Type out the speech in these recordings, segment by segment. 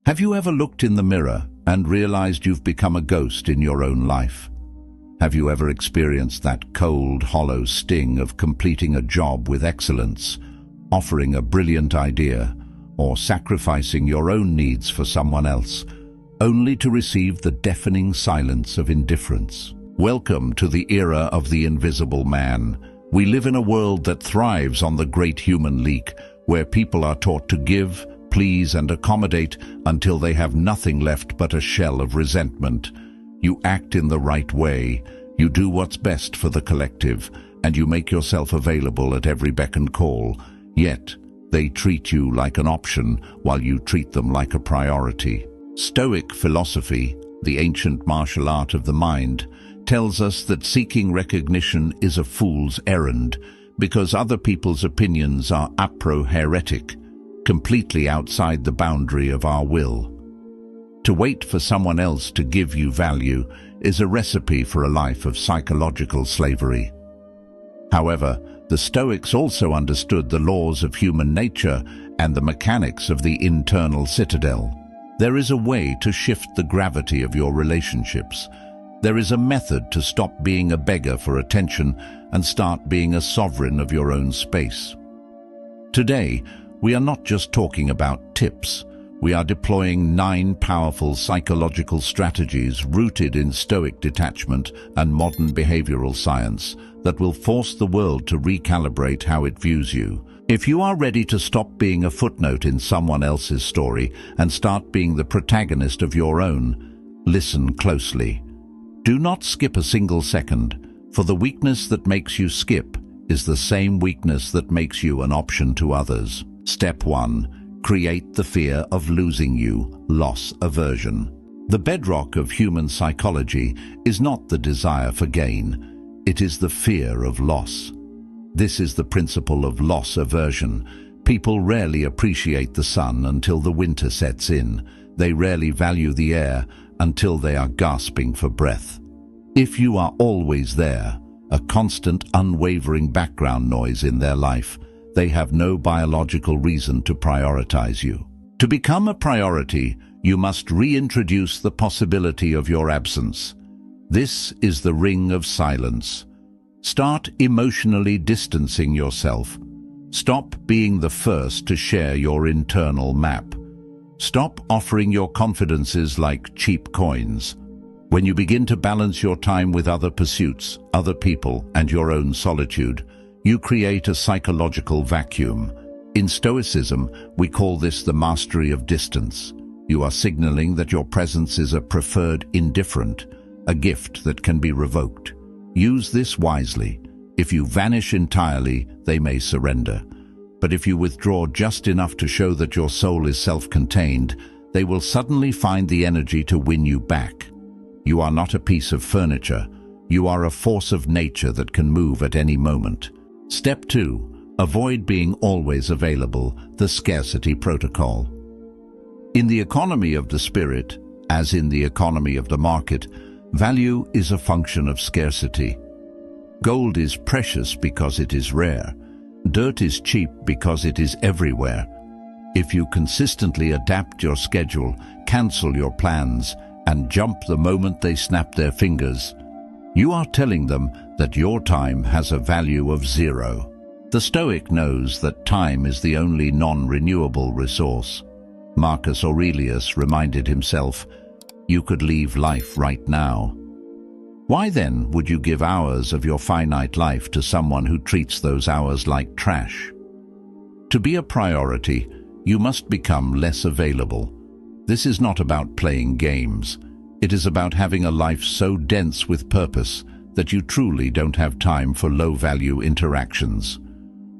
Have you ever looked in the mirror and realized you've become a ghost in your own life? Have you ever experienced that cold, hollow sting of completing a job with excellence, offering a brilliant idea, or sacrificing your own needs for someone else, only to receive the deafening silence of indifference? Welcome to the era of the invisible man. We live in a world that thrives on the great human leak, where people are taught to give, please, and accommodate until they have nothing left but a shell of resentment. You act in the right way, you do what's best for the collective, and you make yourself available at every beck and call. Yet, they treat you like an option while you treat them like a priority. Stoic philosophy, the ancient martial art of the mind, tells us that seeking recognition is a fool's errand, because other people's opinions are aproheretic, completely outside the boundary of our will. To wait for someone else to give you value is a recipe for a life of psychological slavery. However, the Stoics also understood the laws of human nature and the mechanics of the internal citadel. There is a way to shift the gravity of your relationships. There is a method to stop being a beggar for attention and start being a sovereign of your own space. Today, we are not just talking about tips. We are deploying 9 powerful psychological strategies rooted in Stoic detachment and modern behavioral science that will force the world to recalibrate how it views you. If you are ready to stop being a footnote in someone else's story and start being the protagonist of your own, listen closely. Do not skip a single second, for the weakness that makes you skip is the same weakness that makes you an option to others. Step 1. Create the fear of losing you, loss aversion. The bedrock of human psychology is not the desire for gain, it is the fear of loss. This is the principle of loss aversion. People rarely appreciate the sun until the winter sets in. They rarely value the air until they are gasping for breath. If you are always there, a constant, unwavering background noise in their life, they have no biological reason to prioritize you. To become a priority, you must reintroduce the possibility of your absence. This is the ring of silence. Start emotionally distancing yourself. Stop being the first to share your internal map. Stop offering your confidences like cheap coins. When you begin to balance your time with other pursuits, other people, and your own solitude, you create a psychological vacuum. In Stoicism, we call this the mastery of distance. You are signaling that your presence is a preferred indifferent, a gift that can be revoked. Use this wisely. If you vanish entirely, they may surrender. But if you withdraw just enough to show that your soul is self-contained, they will suddenly find the energy to win you back. You are not a piece of furniture. You are a force of nature that can move at any moment. Step 2. Avoid being always available, the Scarcity Protocol. In the economy of the spirit, as in the economy of the market, value is a function of scarcity. Gold is precious because it is rare. Dirt is cheap because it is everywhere. If you consistently adapt your schedule, cancel your plans, and jump the moment they snap their fingers, you are telling them that your time has a value of 0. The Stoic knows that time is the only non-renewable resource. Marcus Aurelius reminded himself, "You could leave life right now." Why then would you give hours of your finite life to someone who treats those hours like trash? To be a priority, you must become less available. This is not about playing games. It is about having a life so dense with purpose that you truly don't have time for low-value interactions.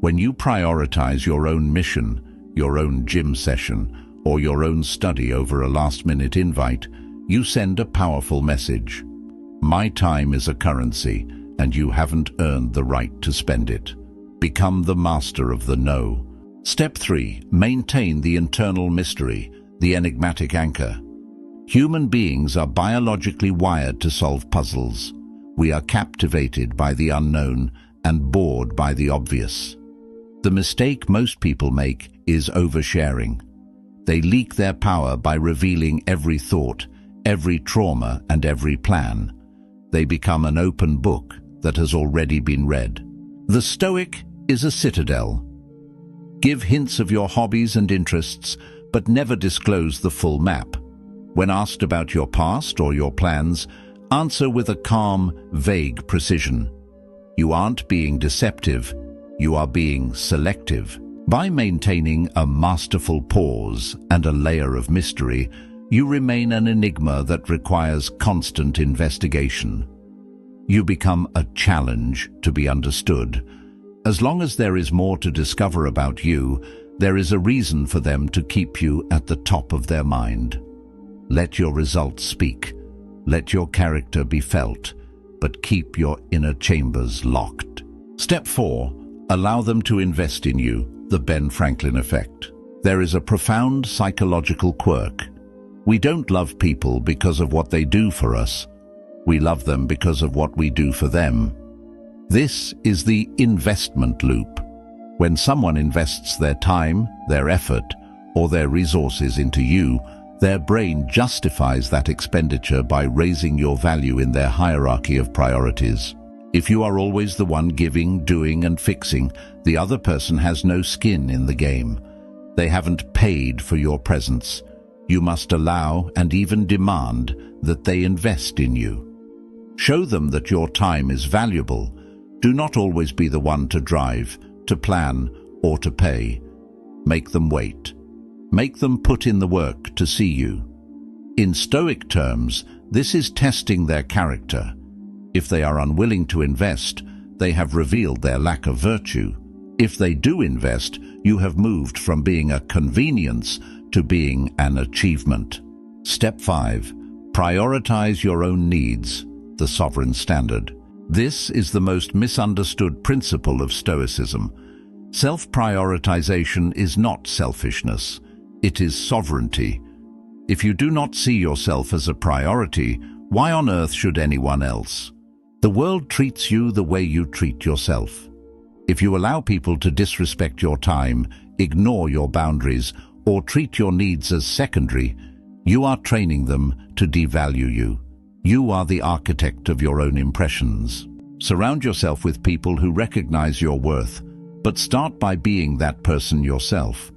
When you prioritize your own mission, your own gym session, or your own study over a last-minute invite, you send a powerful message. My time is a currency, and you haven't earned the right to spend it. Become the master of the no. Step 3. Maintain the internal mystery, the enigmatic anchor. Human beings are biologically wired to solve puzzles. We are captivated by the unknown and bored by the obvious. The mistake most people make is oversharing. They leak their power by revealing every thought, every trauma, and every plan. They become an open book that has already been read. The Stoic is a citadel. Give hints of your hobbies and interests, but never disclose the full map. When asked about your past or your plans, answer with a calm, vague precision. You aren't being deceptive, you are being selective. By maintaining a masterful pause and a layer of mystery, you remain an enigma that requires constant investigation. You become a challenge to be understood. As long as there is more to discover about you, there is a reason for them to keep you at the top of their mind. Let your results speak. Let your character be felt, but keep your inner chambers locked. Step 4. Allow them to invest in you. The Ben Franklin effect. There is a profound psychological quirk. We don't love people because of what they do for us. We love them because of what we do for them. This is the investment loop. When someone invests their time, their effort, or their resources into you, their brain justifies that expenditure by raising your value in their hierarchy of priorities. If you are always the one giving, doing, and fixing, the other person has no skin in the game. They haven't paid for your presence. You must allow and even demand that they invest in you. Show them that your time is valuable. Do not always be the one to drive, to plan, or to pay. Make them wait. Make them put in the work to see you. In Stoic terms, this is testing their character. If they are unwilling to invest, they have revealed their lack of virtue. If they do invest, you have moved from being a convenience to being an achievement. Step 5. Prioritize your own needs, the sovereign standard. This is the most misunderstood principle of Stoicism. Self-prioritization is not selfishness. It is sovereignty. If you do not see yourself as a priority, why on earth should anyone else? The world treats you the way you treat yourself. If you allow people to disrespect your time, ignore your boundaries, or treat your needs as secondary, you are training them to devalue you. You are the architect of your own impressions. Surround yourself with people who recognize your worth, but start by being that person yourself.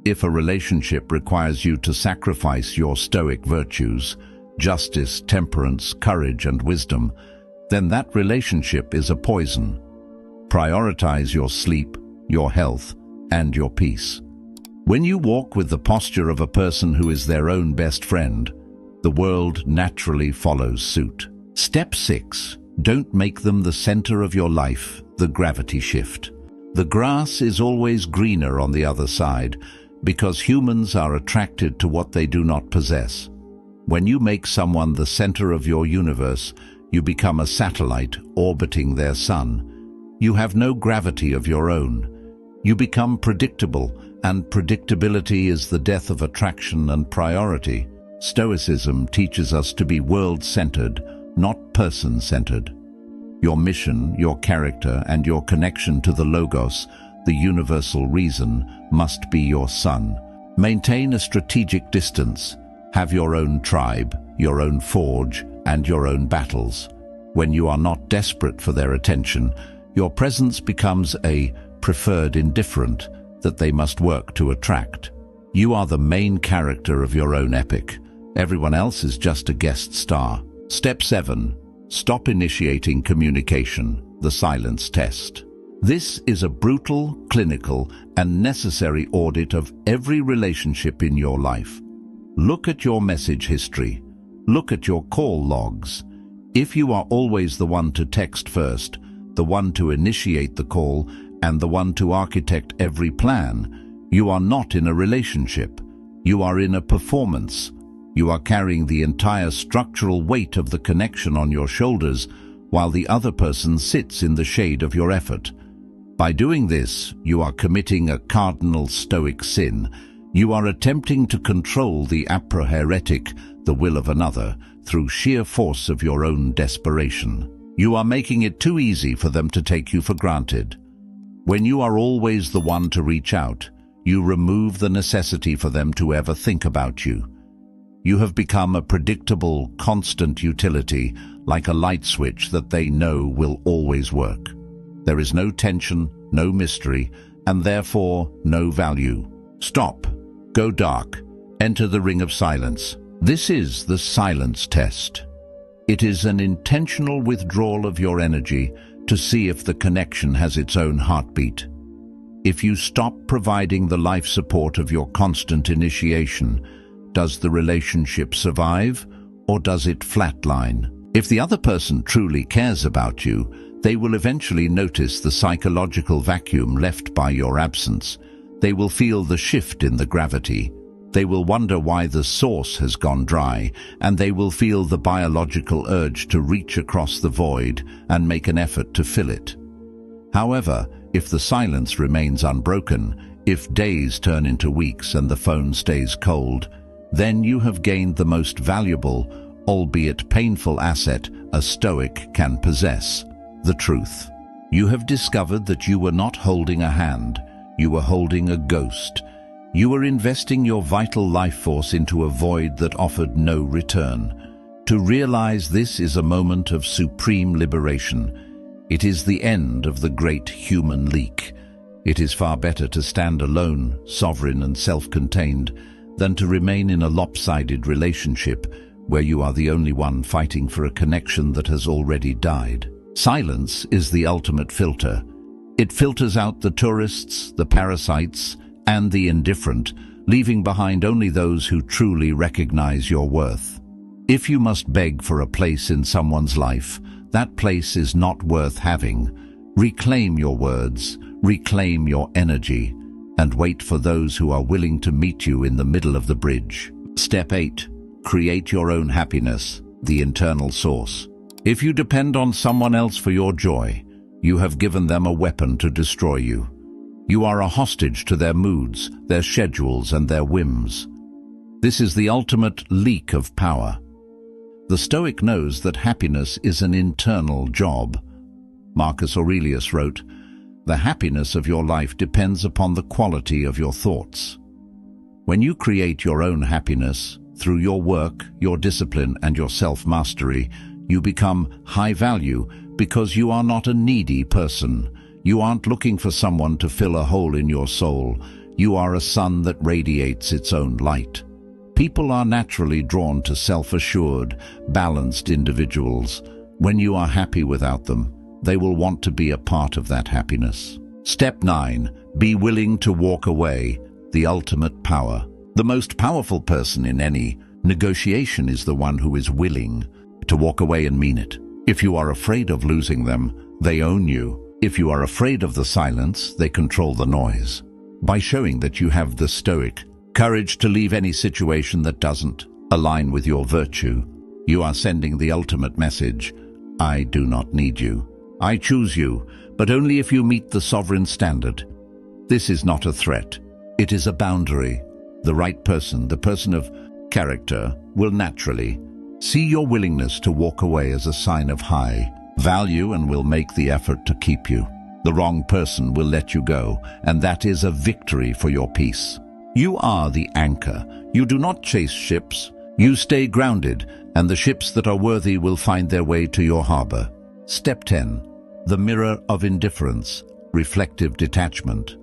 If a relationship requires you to sacrifice your Stoic virtues, justice, temperance, courage, and wisdom, then that relationship is a poison. Prioritize your sleep, your health, and your peace. When you walk with the posture of a person who is their own best friend, the world naturally follows suit. Step 6. Don't make them the center of your life, the gravity shift. The grass is always greener on the other side, because humans are attracted to what they do not possess. When you make someone the center of your universe, you become a satellite orbiting their sun. You have no gravity of your own. You become predictable, and predictability is the death of attraction and priority. Stoicism teaches us to be world-centered, not person-centered. Your mission, your character, and your connection to the Logos, the universal reason, must be your sun. Maintain a strategic distance. Have your own tribe, your own forge, and your own battles. When you are not desperate for their attention, your presence becomes a preferred indifferent that they must work to attract. You are the main character of your own epic. Everyone else is just a guest star. Step 7. Stop initiating communication, the silence test. This is a brutal, clinical, and necessary audit of every relationship in your life. Look at your message history. Look at your call logs. If you are always the one to text first, the one to initiate the call, and the one to architect every plan, you are not in a relationship. You are in a performance. You are carrying the entire structural weight of the connection on your shoulders, while the other person sits in the shade of your effort. By doing this, you are committing a cardinal Stoic sin. You are attempting to control the aproheretic, the will of another, through sheer force of your own desperation. You are making it too easy for them to take you for granted. When you are always the one to reach out, You remove the necessity for them to ever think about you. You have become a predictable, constant utility, like a light switch that they know will always work. There is no tension, no mystery, and therefore no value. Stop. Go dark. Enter the ring of silence. This is the silence test. It is an intentional withdrawal of your energy to see if the connection has its own heartbeat. If you stop providing the life support of your constant initiation, does the relationship survive, or does it flatline? If the other person truly cares about you, they will eventually notice the psychological vacuum left by your absence. They will feel the shift in the gravity. They will wonder why the source has gone dry, and they will feel the biological urge to reach across the void and make an effort to fill it. However, if the silence remains unbroken, if days turn into weeks and the phone stays cold, then you have gained the most valuable, albeit painful asset a Stoic can possess: the truth. You have discovered that you were not holding a hand, you were holding a ghost. You were investing your vital life force into a void that offered no return. To realize this is a moment of supreme liberation. It is the end of the great human leak. It is far better to stand alone, sovereign and self-contained, than to remain in a lopsided relationship where you are the only one fighting for a connection that has already died. Silence is the ultimate filter. It filters out the tourists, the parasites, and the indifferent, leaving behind only those who truly recognize your worth. If you must beg for a place in someone's life, that place is not worth having. Reclaim your words, reclaim your energy, and wait for those who are willing to meet you in the middle of the bridge. Step 8. Create your own happiness, the internal source. If you depend on someone else for your joy, you have given them a weapon to destroy you. You are a hostage to their moods, their schedules, and their whims. This is the ultimate leak of power. The Stoic knows that happiness is an internal job. Marcus Aurelius wrote, "The happiness of your life depends upon the quality of your thoughts." When you create your own happiness, through your work, your discipline, and your self-mastery, you become high value because you are not a needy person. You aren't looking for someone to fill a hole in your soul. You are a sun that radiates its own light. People are naturally drawn to self-assured, balanced individuals. When you are happy without them, they will want to be a part of that happiness. Step 9. Be willing to walk away, the ultimate power. The most powerful person in any negotiation is the one who is willing to walk away and mean it. If you are afraid of losing them, they own you. If you are afraid of the silence, they control the noise. By showing that you have the Stoic courage to leave any situation that doesn't align with your virtue, you are sending the ultimate message: I do not need you. I choose you, but only if you meet the sovereign standard. This is not a threat. It is a boundary. The right person, the person of character, will naturally see your willingness to walk away as a sign of high value and will make the effort to keep you. The wrong person will let you go, and that is a victory for your peace. You are the anchor. You do not chase ships. You stay grounded, and the ships that are worthy will find their way to your harbor. Step 10. The mirror of indifference, reflective detachment.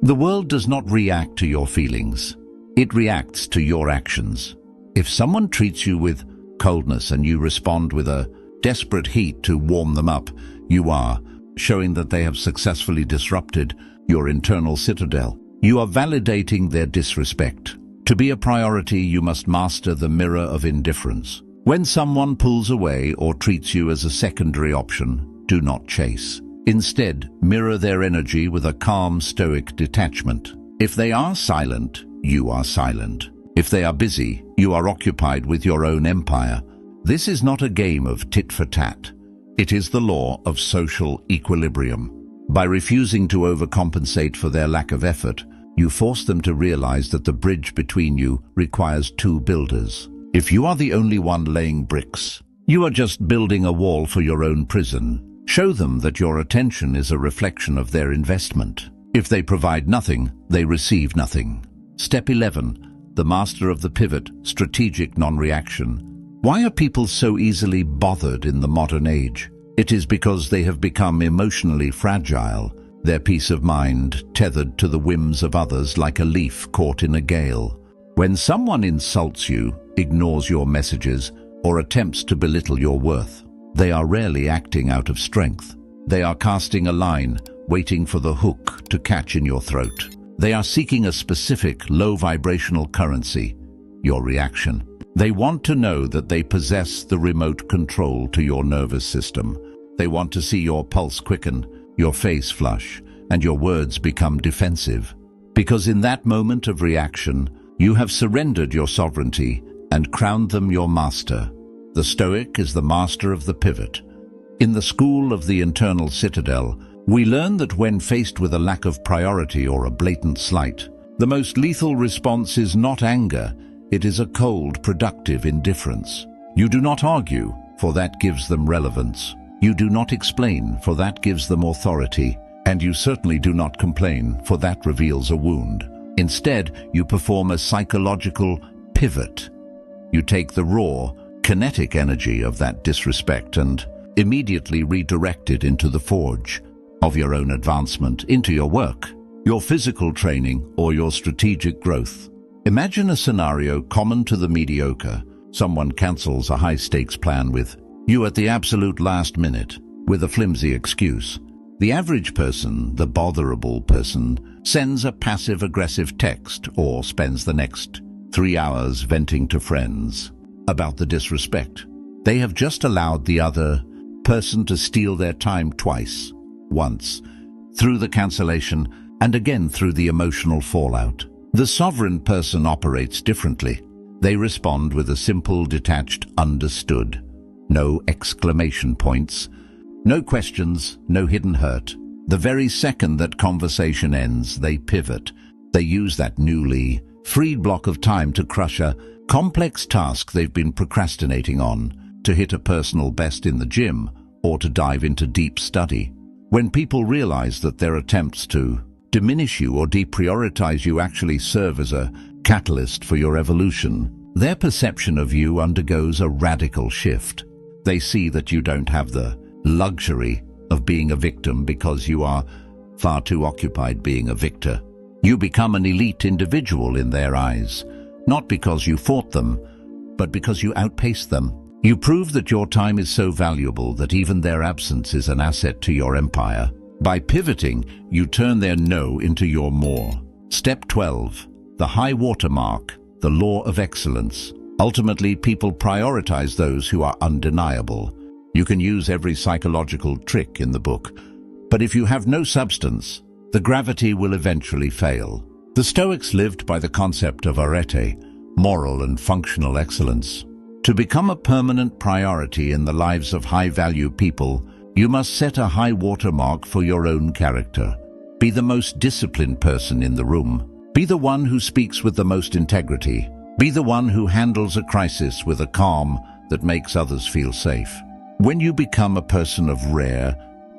The world does not react to your feelings. It reacts to your actions. If someone treats you with coldness and you respond with a desperate heat to warm them up, you are showing that they have successfully disrupted your internal citadel. You are validating their disrespect. To be a priority, you must master the mirror of indifference. When someone pulls away or treats you as a secondary option, do not chase. Instead, mirror their energy with a calm, stoic detachment. If they are silent, you are silent. If they are busy, you are occupied with your own empire. This is not a game of tit for tat. It is the law of social equilibrium. By refusing to overcompensate for their lack of effort, you force them to realize that the bridge between you requires two builders. If you are the only one laying bricks, you are just building a wall for your own prison. Show them that your attention is a reflection of their investment. If they provide nothing, they receive nothing. Step 11. The master of the pivot, strategic non-reaction. Why are people so easily bothered in the modern age? It is because they have become emotionally fragile, their peace of mind tethered to the whims of others like a leaf caught in a gale. When someone insults you, ignores your messages, or attempts to belittle your worth, they are rarely acting out of strength. They are casting a line, waiting for the hook to catch in your throat. They are seeking a specific low-vibrational currency, your reaction. They want to know that they possess the remote control to your nervous system. They want to see your pulse quicken, your face flush, and your words become defensive. Because in that moment of reaction, you have surrendered your sovereignty and crowned them your master. The Stoic is the master of the pivot. In the school of the internal citadel, we learn that when faced with a lack of priority or a blatant slight, the most lethal response is not anger, it is a cold, productive indifference. You do not argue, for that gives them relevance. You do not explain, for that gives them authority. And you certainly do not complain, for that reveals a wound. Instead, you perform a psychological pivot. You take the raw, kinetic energy of that disrespect and immediately redirect it into the forge of your own advancement, into your work, your physical training, or your strategic growth. Imagine a scenario common to the mediocre. Someone cancels a high-stakes plan with you at the absolute last minute, with a flimsy excuse. The average person, the botherable person, sends a passive-aggressive text or spends the next 3 hours venting to friends about the disrespect. They have just allowed the other person to steal their time twice. Once, through the cancellation, and again through the emotional fallout. The sovereign person operates differently. They respond with a simple, detached, understood. No exclamation points, no questions, no hidden hurt. The very second that conversation ends, they pivot. They use that newly freed block of time to crush a complex task they've been procrastinating on, to hit a personal best in the gym, or to dive into deep study. When people realize that their attempts to diminish you or deprioritize you actually serve as a catalyst for your evolution, their perception of you undergoes a radical shift. They see that you don't have the luxury of being a victim because you are far too occupied being a victor. You become an elite individual in their eyes, not because you fought them, but because you outpaced them. You prove that your time is so valuable that even their absence is an asset to your empire. By pivoting, you turn their no into your more. Step 12. The high watermark, the law of excellence. Ultimately, people prioritize those who are undeniable. You can use every psychological trick in the book, but if you have no substance, the gravity will eventually fail. The Stoics lived by the concept of arete, moral and functional excellence. To become a permanent priority in the lives of high-value people, you must set a high watermark for your own character. Be the most disciplined person in the room. Be the one who speaks with the most integrity. Be the one who handles a crisis with a calm that makes others feel safe. When you become a person of rare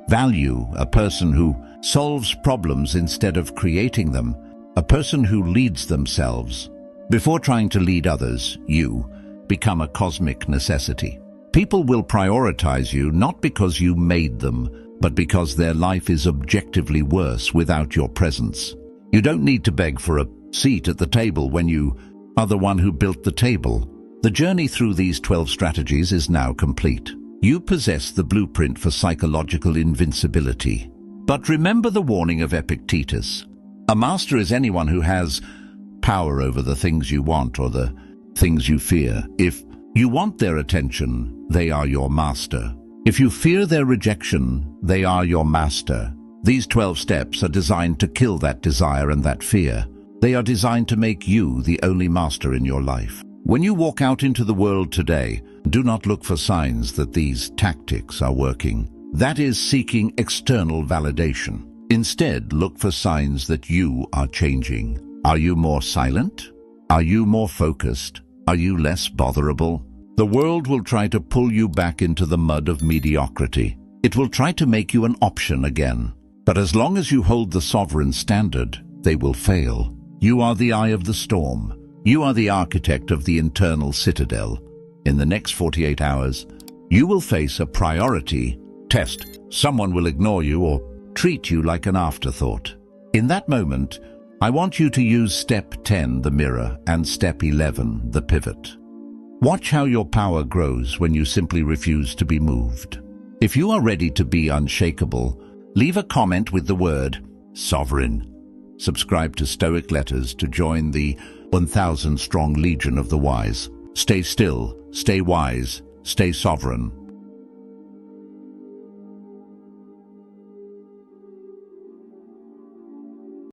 value, a person who solves problems instead of creating them, a person who leads themselves, before trying to lead others, you become a cosmic necessity. People will prioritize you not because you made them, but because their life is objectively worse without your presence. You don't need to beg for a seat at the table when you are the one who built the table. The journey through these 12 strategies is now complete. You possess the blueprint for psychological invincibility. But remember the warning of Epictetus. A master is anyone who has power over the things you want or the things you fear. If you want their attention, they are your master. If you fear their rejection, they are your master. These 12 steps are designed to kill that desire and that fear. They are designed to make you the only master in your life. When you walk out into the world today, do not look for signs that these tactics are working. That is seeking external validation. Instead, look for signs that you are changing. Are you more silent? Are you more focused? Are you less botherable? The world will try to pull you back into the mud of mediocrity. It will try to make you an option again. But as long as you hold the sovereign standard, they will fail. You are the eye of the storm. You are the architect of the internal citadel. In the next 48 hours, you will face a priority test. Someone will ignore you or treat you like an afterthought. In that moment, I want you to use step 10, the mirror, and step 11, the pivot. Watch how your power grows when you simply refuse to be moved. If you are ready to be unshakable, leave a comment with the word sovereign. Subscribe to Stoic Letters to join the 1,000-strong legion of the wise. Stay still, stay wise, stay sovereign.